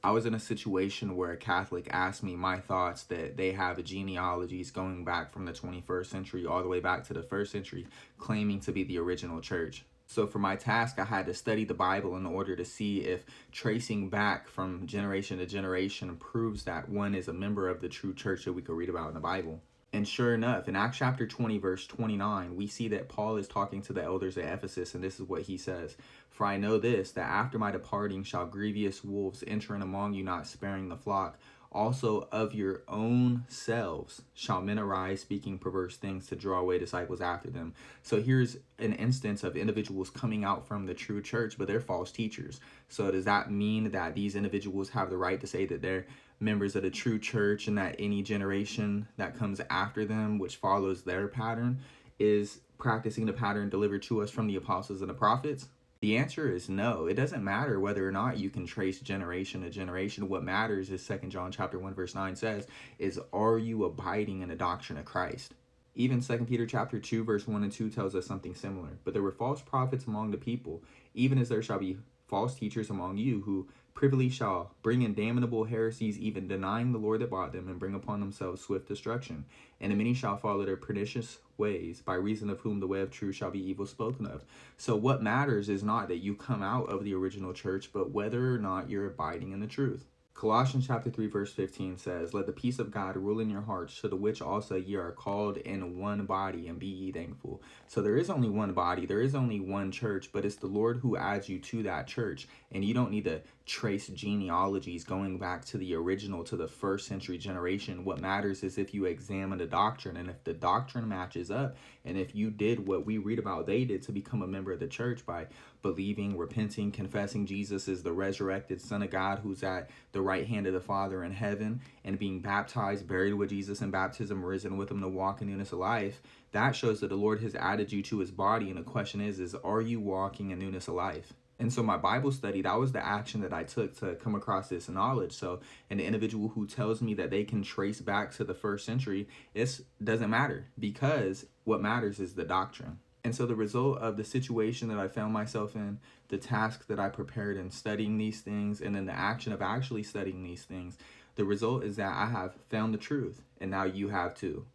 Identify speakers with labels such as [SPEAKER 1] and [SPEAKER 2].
[SPEAKER 1] I was in a situation where a Catholic asked me my thoughts that they have genealogies going back from the 21st century all the way back to the first century, claiming to be the original church. So for my task, I had to study the Bible in order to see if tracing back from generation to generation proves that one is a member of the true church that we could read about in the Bible. And sure enough, in Acts chapter 20, verse 29, we see that Paul is talking to the elders at Ephesus, and this is what he says. For I know this, that after my departing shall grievous wolves enter in among you, not sparing the flock. Also of your own selves shall men arise, speaking perverse things to draw away disciples after them. So here's an instance of individuals coming out from the true church, but they're false teachers. So does that mean that these individuals have the right to say that they're members of the true church and that any generation that comes after them, which follows their pattern, is practicing the pattern delivered to us from the apostles and the prophets? The answer is no. It doesn't matter whether or not you can trace generation to generation. What matters, is 2 John chapter 1 verse 9 says, is are you abiding in the doctrine of Christ? Even 2 Peter chapter 2 verse 1 and 2 tells us something similar. But there were false prophets among the people, even as there shall be false teachers among you, who privily shall bring in damnable heresies, even denying the Lord that bought them, and bring upon themselves swift destruction. And many shall follow their pernicious ways, by reason of whom the way of truth shall be evil spoken of. So what matters is not that you come out of the original church, but whether or not you're abiding in the truth. Colossians chapter 3 verse 15 says, let the peace of God rule in your hearts, to the which also ye are called in one body, and be ye thankful. So there is only one body, there is only one church, but it's the Lord who adds you to that church. And you don't need to trace genealogies going back to the original, to the first century generation. What matters is if you examine the doctrine, and if the doctrine matches up, and if you did what we read about they did to become a member of the church by believing, repenting, confessing Jesus is the resurrected Son of God who's at the right hand of the Father in heaven, and being baptized, buried with Jesus in baptism, risen with him to walk in newness of life, that shows that the Lord has added you to his body. And the question is are you walking in newness of life? And so my Bible study, that was the action that I took to come across this knowledge. So an individual who tells me that they can trace back to the first century, it doesn't matter, because what matters is the doctrine. And so the result of the situation that I found myself in, the task that I prepared in studying these things, and then the action of actually studying these things, the result is that I have found the truth, and now you have too.